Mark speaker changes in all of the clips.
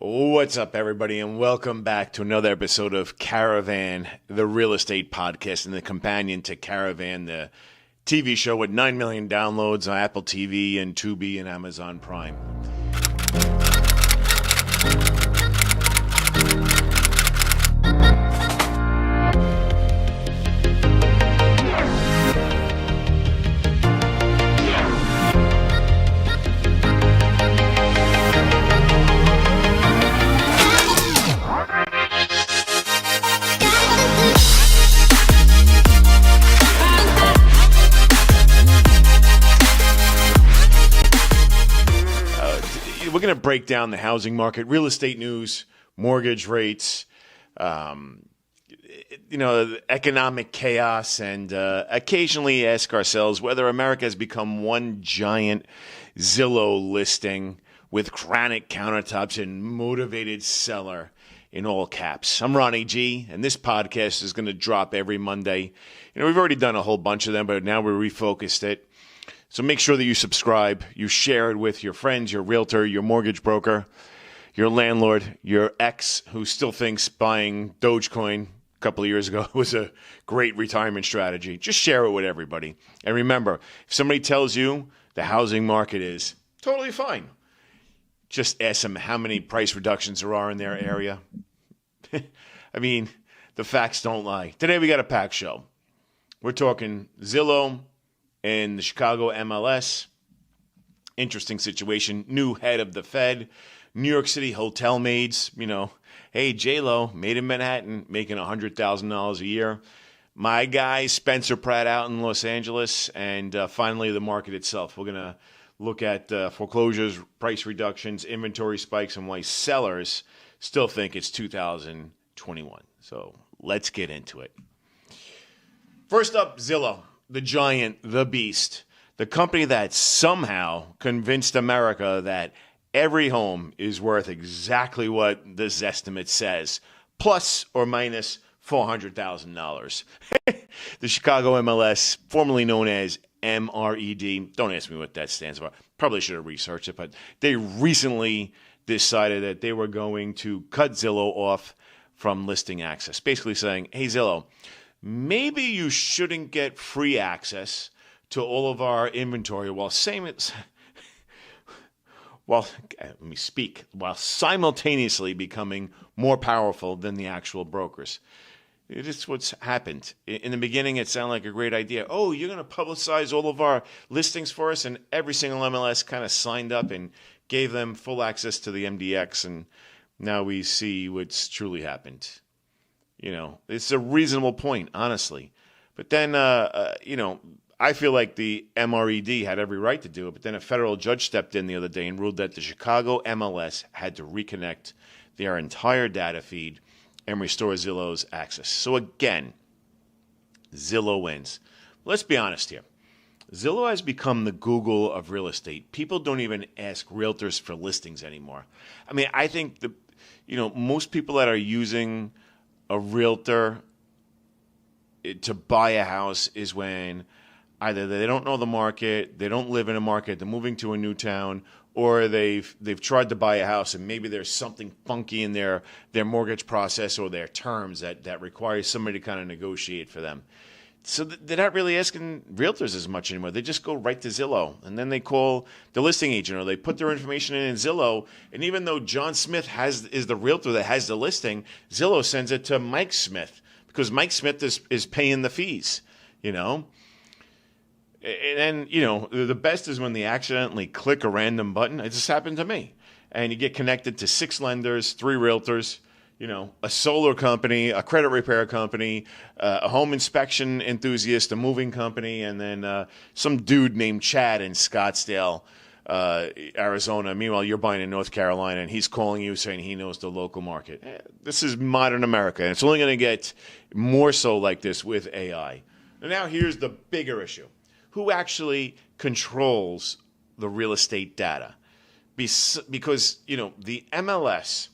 Speaker 1: What's up, everybody, and welcome back to another episode of Caravan, the real estate podcast, and the companion to Caravan, the TV show with 9 million downloads on Apple TV and Tubi and Amazon Prime. We're going to break down the housing market, real estate news, mortgage rates, economic chaos, and occasionally ask ourselves whether America has become one giant Zillow listing with granite countertops and motivated seller in all caps. I'm Ronnie G, and this podcast is going to drop every Monday. We've already done a whole bunch of them, but now we refocused it. So make sure that you subscribe, you share it with your friends, your realtor, your mortgage broker, your landlord, your ex who still thinks buying Dogecoin a couple of years ago was a great retirement strategy. Just share it with everybody. And remember, if somebody tells you the housing market is totally fine, just ask them how many price reductions there are in their area. I mean, the facts don't lie. Today we got a packed show. We're talking Zillow in the Chicago MLS. Interesting situation. New head of the Fed. New York City hotel maids. Hey, J-Lo, made in Manhattan, making $100,000 a year. My guy, Spencer Pratt, out in Los Angeles. And finally, the market itself. We're going to look at foreclosures, price reductions, inventory spikes, and why sellers still think it's 2021. So let's get into it. First up, Zillow. The giant, the beast, the company that somehow convinced America that every home is worth exactly what this estimate says, plus or minus $400,000. The Chicago MLS, formerly known as MRED, don't ask me what that stands for. Probably should have researched it, but they recently decided that they were going to cut Zillow off from listing access, basically saying, hey, Zillow, maybe you shouldn't get free access to all of our inventory while simultaneously becoming more powerful than the actual brokers. It is what's happened. In the beginning, it sounded like a great idea. Oh, you're going to publicize all of our listings for us, and every single MLS kind of signed up and gave them full access to the MDX, and now we see what's truly happened. It's a reasonable point, honestly. But then, I feel like the MRED had every right to do it. But then a federal judge stepped in the other day and ruled that the Chicago MLS had to reconnect their entire data feed and restore Zillow's access. So again, Zillow wins. Let's be honest here. Zillow has become the Google of real estate. People don't even ask realtors for listings anymore. I mean, I think most people that are using a realtor to buy a house is when either they don't know the market, they don't live in a market, they're moving to a new town, or they've tried to buy a house and maybe there's something funky in their mortgage process or their terms that requires somebody to kind of negotiate for them. So they're not really asking realtors as much anymore. They just go right to Zillow, and then they call the listing agent, or they put their information in Zillow. And even though John Smith is the realtor that has the listing, Zillow sends it to Mike Smith because Mike Smith is paying the fees. And then the best is when they accidentally click a random button. It just happened to me, and you get connected to 6 lenders, 3 realtors. A solar company, a credit repair company, a home inspection enthusiast, a moving company, and then some dude named Chad in Scottsdale, Arizona. Meanwhile, you're buying in North Carolina, and he's calling you saying he knows the local market. This is modern America, and it's only going to get more so like this with AI. And now here's the bigger issue. Who actually controls the real estate data? Because, the MLS...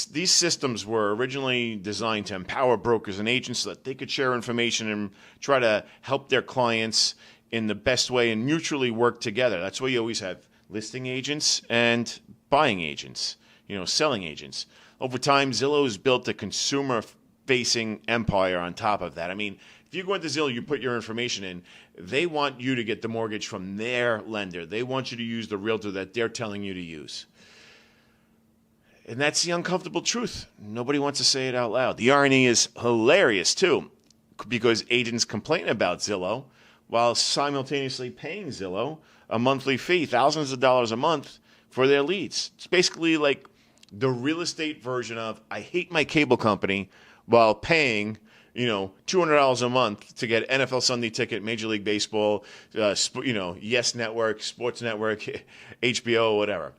Speaker 1: These systems were originally designed to empower brokers and agents so that they could share information and try to help their clients in the best way and mutually work together. That's why you always have listing agents and buying agents. selling agents. Over time, Zillow's built a consumer-facing empire on top of that. I mean, if you go into Zillow, you put your information in, they want you to get the mortgage from their lender. They want you to use the realtor that they're telling you to use. And that's the uncomfortable truth. Nobody wants to say it out loud. The irony is hilarious, too, because agents complain about Zillow while simultaneously paying Zillow a monthly fee, thousands of dollars a month, for their leads. It's basically like the real estate version of I hate my cable company while paying, $200 a month to get NFL Sunday Ticket, Major League Baseball, Yes Network, Sports Network, HBO, whatever.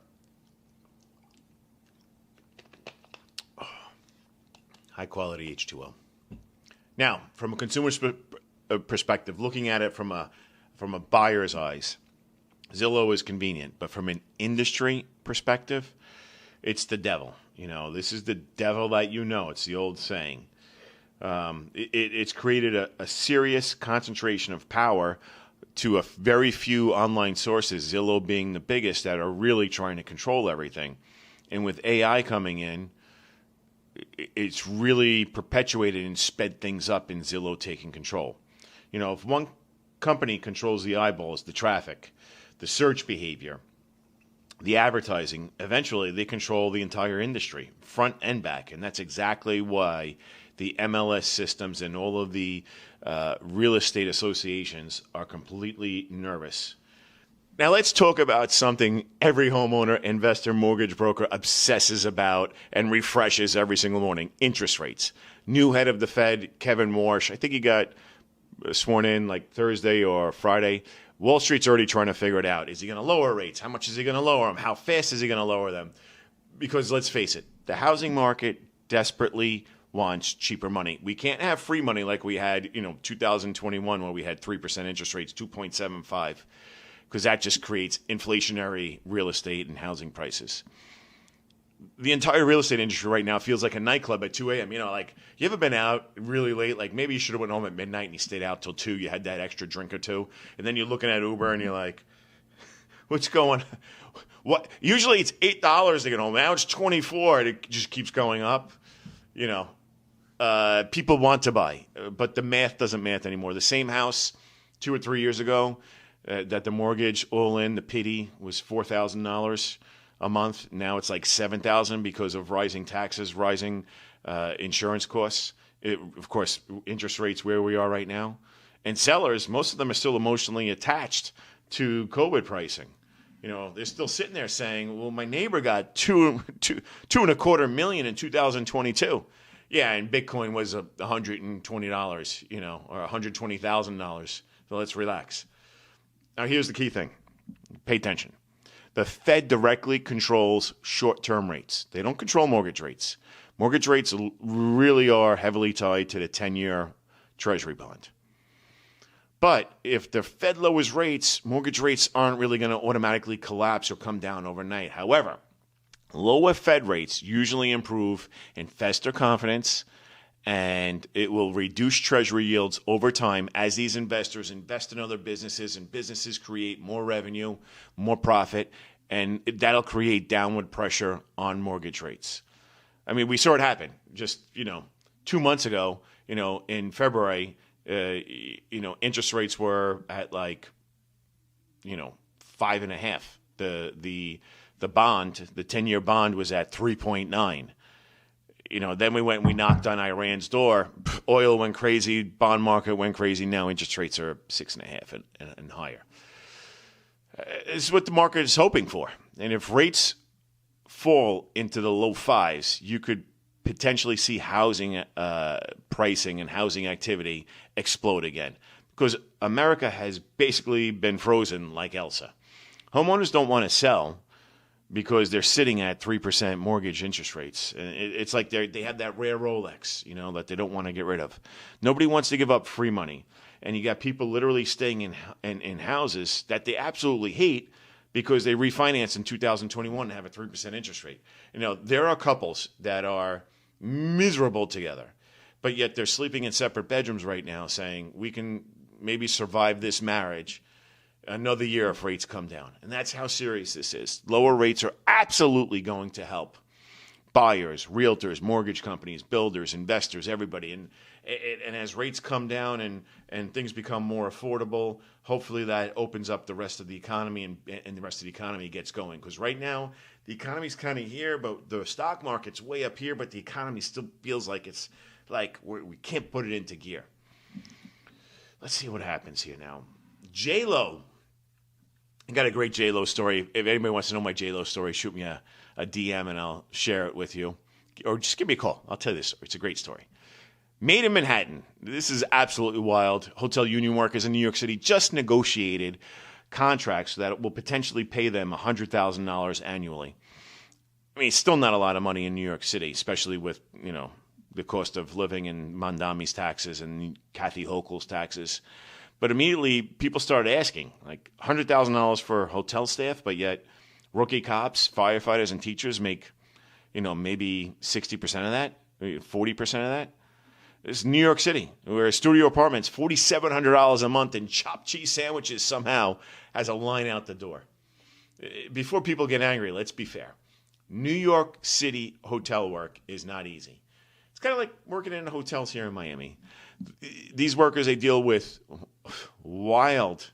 Speaker 1: High quality H2O. Now, from a consumer's perspective, looking at it from a buyer's eyes, Zillow is convenient, but from an industry perspective, it's the devil. This is the devil that It's the old saying. It's created a serious concentration of power to a very few online sources, Zillow being the biggest, that are really trying to control everything. And with AI coming in, it's really perpetuated and sped things up in Zillow taking control. If one company controls the eyeballs, the traffic, the search behavior, the advertising, eventually they control the entire industry, front and back. And that's exactly why the MLS systems and all of the real estate associations are completely nervous. Now let's talk about something every homeowner, investor, mortgage broker obsesses about and refreshes every single morning: interest rates. New head of the Fed, Kevin Warsh, I think he got sworn in like Thursday or Friday. Wall Street's already trying to figure it out. Is he going to lower rates? How much is he going to lower them? How fast is he going to lower them? Because let's face it, the housing market desperately wants cheaper money. We can't have free money like we had, 2021, where we had 3% interest rates, 2.75. Because that just creates inflationary real estate and housing prices. The entire real estate industry right now feels like a nightclub at 2 a.m. You ever been out really late? Like maybe you should have went home at midnight and you stayed out till 2. You had that extra drink or two. And then you're looking at Uber and you're like, what's going on? What? Usually it's $8 to get home. Now it's $24 and it just keeps going up. People want to buy, but the math doesn't math anymore. The same house 2 or 3 years ago, that the mortgage all in, the pity, was $4,000 a month. Now it's like $7,000 because of rising taxes, rising insurance costs. Of course, interest rates where we are right now. And sellers, most of them are still emotionally attached to COVID pricing. They're still sitting there saying, well, my neighbor got $2.25 million in 2022. Yeah, and Bitcoin was $120, or $120,000. So let's relax. Now, here's the key thing. Pay attention. The Fed directly controls short-term rates. They don't control mortgage rates. Mortgage rates really are heavily tied to the 10-year Treasury bond. But if the Fed lowers rates, mortgage rates aren't really going to automatically collapse or come down overnight. However, lower Fed rates usually improve investor confidence, and it will reduce Treasury yields over time as these investors invest in other businesses, and businesses create more revenue, more profit, and that'll create downward pressure on mortgage rates. I mean, we saw it happen just, 2 months ago, in February, interest rates were at 5.5. The bond, the 10-year bond, was at 3.9. Then we knocked on Iran's door. Oil went crazy. Bond market went crazy. Now interest rates are 6.5 and higher. This is what the market is hoping for. And if rates fall into the low 5s, you could potentially see housing pricing and housing activity explode again. Because America has basically been frozen like Elsa. Homeowners don't want to sell because they're sitting at 3% mortgage interest rates. And it's like they have that rare Rolex, that they don't want to get rid of. Nobody wants to give up free money. And you got people literally staying in houses that they absolutely hate because they refinanced in 2021 and have a 3% interest rate. There are couples that are miserable together, but yet they're sleeping in separate bedrooms right now saying, we can maybe survive this marriage another year if rates come down. And that's how serious this is. Lower rates are absolutely going to help buyers, realtors, mortgage companies, builders, investors, everybody. And as rates come down and things become more affordable, hopefully that opens up the rest of the economy and the rest of the economy gets going. Because right now, the economy's kind of here, but the stock market's way up here, but the economy still feels like it's like we can't put it into gear. Let's see what happens here now. J-Lo. I got a great J-Lo story. If anybody wants to know my J-Lo story, shoot me a DM and I'll share it with you. Or just give me a call. I'll tell you this story. It's a great story. Made in Manhattan. This is absolutely wild. Hotel union workers in New York City just negotiated contracts that will potentially pay them $100,000 annually. I mean, it's still not a lot of money in New York City, especially with, the cost of living and Mandami's taxes and Kathy Hochul's taxes. But immediately people started asking, like $100,000 for hotel staff, but yet rookie cops, firefighters, and teachers make, maybe 60% of that, 40% of that. It's New York City, where a studio apartment's $4,700 a month and chopped cheese sandwiches somehow has a line out the door. Before people get angry, let's be fair. New York City hotel work is not easy. It's kind of like working in hotels here in Miami. These workers, they deal with wild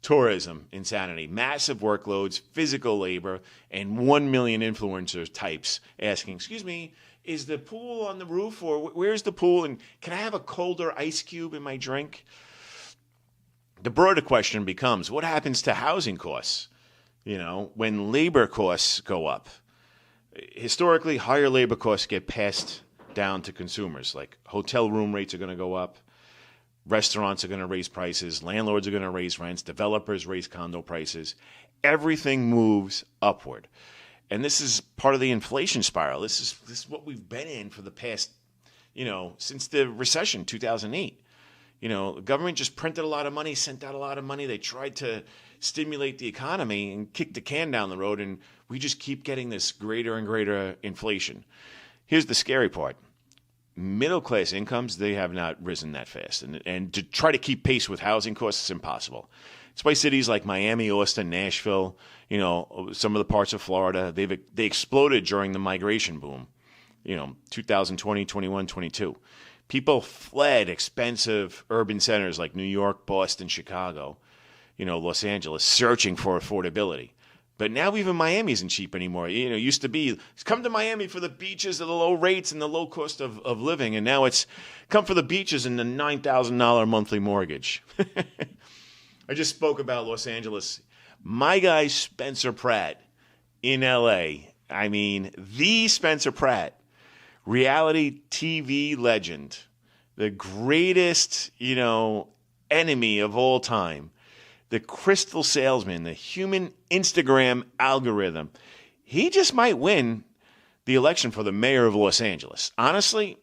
Speaker 1: tourism insanity, massive workloads, physical labor, and 1 million influencer types asking, excuse me, is the pool on the roof, or where's the pool, and can I have a colder ice cube in my drink? The broader question becomes, what happens to housing costs, when labor costs go up? Historically, higher labor costs get passed down to consumers, like hotel room rates are going to go up, restaurants are going to raise prices, landlords are going to raise rents, developers raise condo prices. Everything moves upward. And this is part of the inflation spiral. This is what we've been in for the past, since the recession, 2008. The government just printed a lot of money, sent out a lot of money. They tried to stimulate the economy and kick the can down the road, and we just keep getting this greater and greater inflation. Here's the scary part. Middle-class incomes, they have not risen that fast. And to try to keep pace with housing costs is impossible. It's why cities like Miami, Austin, Nashville, some of the parts of Florida, they exploded during the migration boom, 2020, 21, 22. People fled expensive urban centers like New York, Boston, Chicago, Los Angeles, searching for affordability. But now even Miami isn't cheap anymore. It used to be, come to Miami for the beaches and the low rates and the low cost of living. And now it's come for the beaches and the $9,000 monthly mortgage. I just spoke about Los Angeles. My guy, Spencer Pratt in L.A., the Spencer Pratt, reality TV legend, the greatest, enemy of all time. The crystal salesman, the human Instagram algorithm, he just might win the election for the mayor of Los Angeles. Honestly,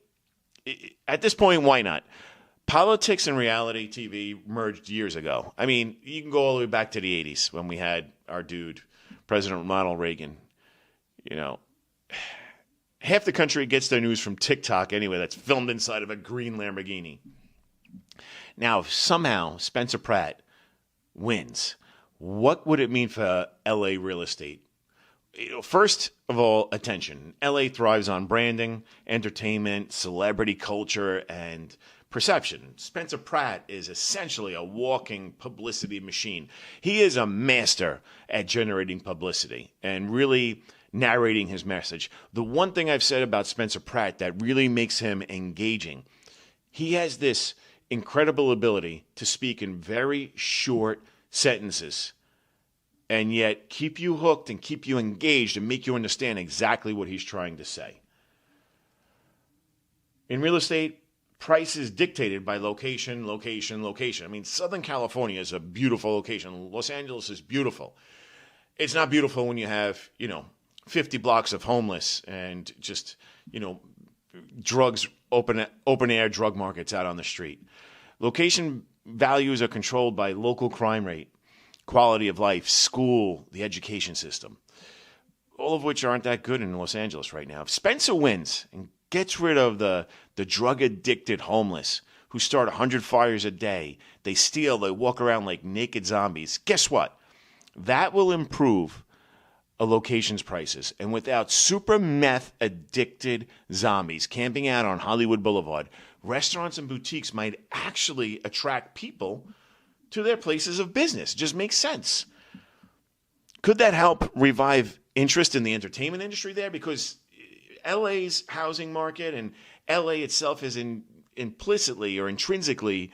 Speaker 1: at this point, why not? Politics and reality TV merged years ago. You can go all the way back to the 80s when we had our dude, President Ronald Reagan. Half the country gets their news from TikTok anyway, that's filmed inside of a green Lamborghini. Now, if somehow Spencer Pratt wins, what would it mean for LA real estate? First of all, attention. LA thrives on branding, entertainment, celebrity culture, and perception. Spencer Pratt is essentially a walking publicity machine. He is a master at generating publicity and really narrating his message. The one thing I've said about Spencer Pratt that really makes him engaging, he has this incredible ability to speak in very short sentences and yet keep you hooked and keep you engaged and make you understand exactly what he's trying to say. In real estate, price is dictated by location, location, location. Southern California is a beautiful location. Los Angeles is beautiful. It's not beautiful when you have, 50 blocks of homeless and just, drugs, open air drug markets out on the street. Location values are controlled by local crime rate, quality of life, school, the education system, all of which aren't that good in Los Angeles right now. If Spencer wins and gets rid of the drug-addicted homeless who start 100 fires a day, they steal, they walk around like naked zombies, guess what? That will improve locations prices. And without super meth addicted zombies camping out on Hollywood Boulevard, restaurants and boutiques might actually attract people to their places of business. It just makes sense. Could that help revive interest in the entertainment industry there? Because LA's housing market and LA itself is implicitly or intrinsically,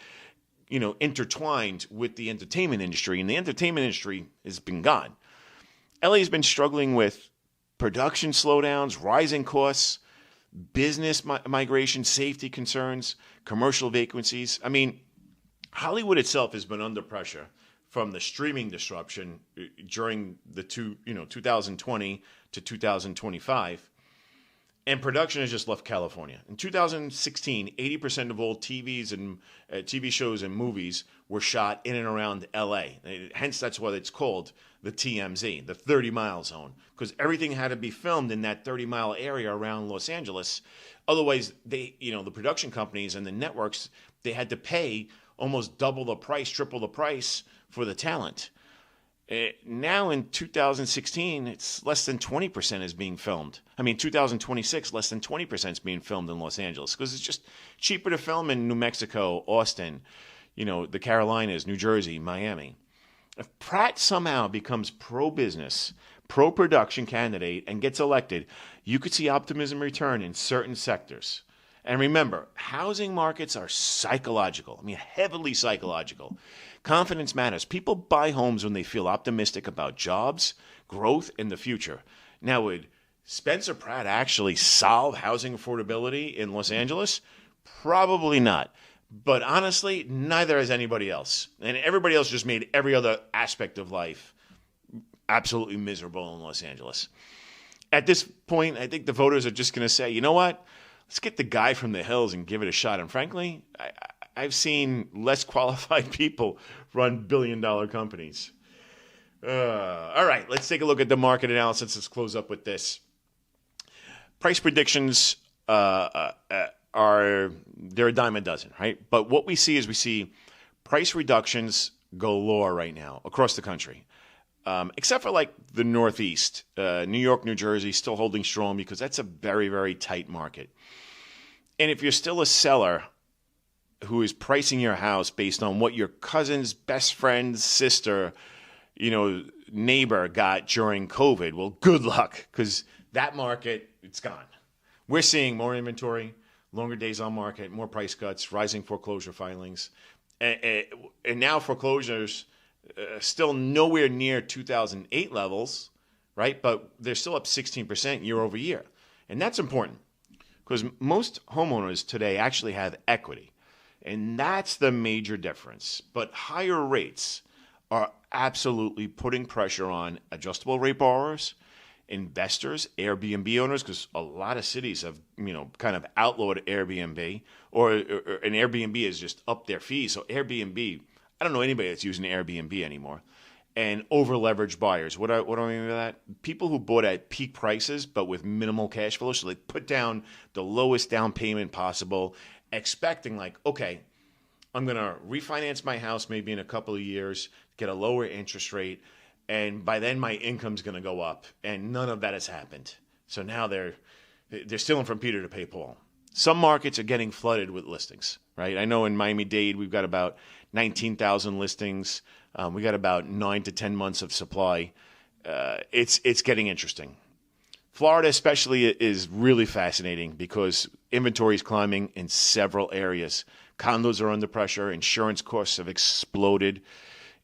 Speaker 1: intertwined with the entertainment industry, and the entertainment industry has been gone. LA has been struggling with production slowdowns, rising costs, business migration, safety concerns, commercial vacancies. I mean, Hollywood itself has been under pressure from the streaming disruption during the 2020 to 2025. And production has just left California. In 2016, 80% of all TVs and TV shows and movies were shot in and around LA. Hence, that's what it's called the TMZ, the 30-mile zone, because everything had to be filmed in that 30-mile area around Los Angeles. Otherwise, the production companies and the networks, they had to pay almost double the price, triple the price for the talent. Now in 2016, it's less than 20% is being filmed. 2026, less than 20% is being filmed in Los Angeles because it's just cheaper to film in New Mexico, Austin, the Carolinas, New Jersey, Miami. If Pratt somehow becomes pro-business, pro-production candidate and gets elected, you could see optimism return in certain sectors. And remember, housing markets are psychological. Heavily psychological. Confidence matters. People buy homes when they feel optimistic about jobs, growth, and the future. Now, would Spencer Pratt actually solve housing affordability in Los Angeles? Probably not. But honestly, neither has anybody else. And everybody else just made every other aspect of life absolutely miserable in Los Angeles. At this point, I think the voters are just going to say, you know what? Let's get the guy from the hills and give it a shot. And frankly, I've seen less qualified people run billion-dollar companies. All right, let's take a look at the market analysis. Let's close up with this. Price predictions they're a dime a dozen, right? But what we see price reductions galore right now across the country. Except for like the Northeast, New York, New Jersey, still holding strong because that's a very, very tight market. And if you're still a seller who is pricing your house based on what your cousin's best friend's sister, neighbor got during COVID, well, good luck because that market, it's gone. We're seeing more inventory, longer days on market, more price cuts, rising foreclosure filings. And now foreclosures still nowhere near 2008 levels, right? But they're still up 16% year over year. And that's important because most homeowners today actually have equity. And that's the major difference. But higher rates are absolutely putting pressure on adjustable rate borrowers, investors, Airbnb owners, because a lot of cities have, kind of outlawed Airbnb, or an Airbnb has just upped their fees. So Airbnb, I don't know anybody that's using Airbnb anymore. And over-leveraged buyers. What do I mean by that? People who bought at peak prices but with minimal cash flow. So they put down the lowest down payment possible, expecting okay, I'm going to refinance my house maybe in a couple of years, get a lower interest rate, and by then my income's going to go up. And none of that has happened. So now they're stealing from Peter to pay Paul. Some markets are getting flooded with listings, right? I know in Miami-Dade we've got about 19,000 listings. We got about 9 to 10 months of supply. It's getting interesting. Florida especially is really fascinating because inventory is climbing in several areas. Condos are under pressure. Insurance costs have exploded.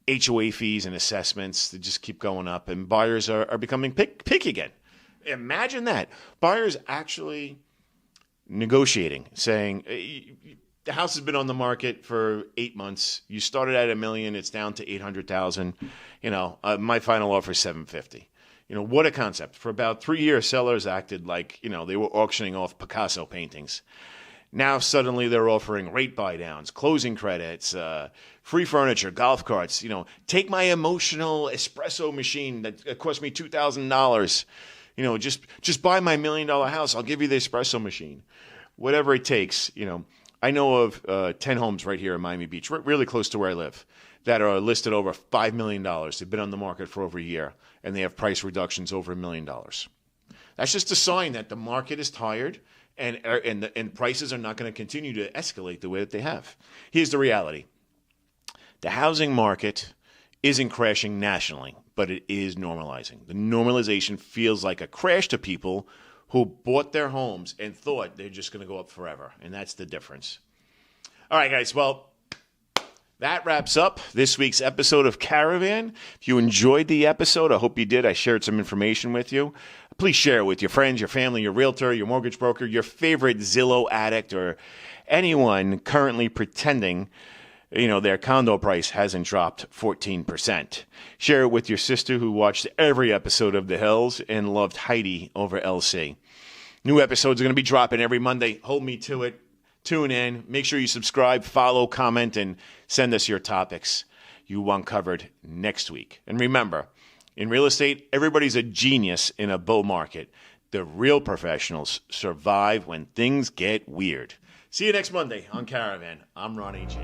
Speaker 1: HOA fees and assessments, they just keep going up. And buyers are becoming picky again. Imagine that. Buyers actually negotiating, saying, the house has been on the market for 8 months. You started at $1 million. It's down to $800,000. My final offer is $750,000. What a concept. For about 3 years, sellers acted like, they were auctioning off Picasso paintings. Now suddenly they're offering rate buy downs, closing credits, free furniture, golf carts. Take my emotional espresso machine that cost me $2,000. Just buy my $1 million house. I'll give you the espresso machine. Whatever it takes. I know of 10 homes right here in Miami Beach, really close to where I live, that are listed over $5 million. They've been on the market for over a year, and they have price reductions over $1 million. That's just a sign that the market is tired, and prices are not going to continue to escalate the way that they have. Here's the reality. The housing market isn't crashing nationally, but it is normalizing. The normalization feels like a crash to people who bought their homes and thought they're just going to go up forever, and that's the difference. All right, guys, well, that wraps up this week's episode of Caravan. If you enjoyed the episode, I hope you did. I shared some information with you. Please share it with your friends, your family, your realtor, your mortgage broker, your favorite Zillow addict, or anyone currently pretending their condo price hasn't dropped 14%. Share it with your sister who watched every episode of The Hills and loved Heidi over LC. New episodes are going to be dropping every Monday. Hold me to it. Tune in. Make sure you subscribe, follow, comment, and send us your topics you want covered next week. And remember, in real estate, everybody's a genius in a bull market. The real professionals survive when things get weird. See you next Monday on Caravan. I'm Ronnie G.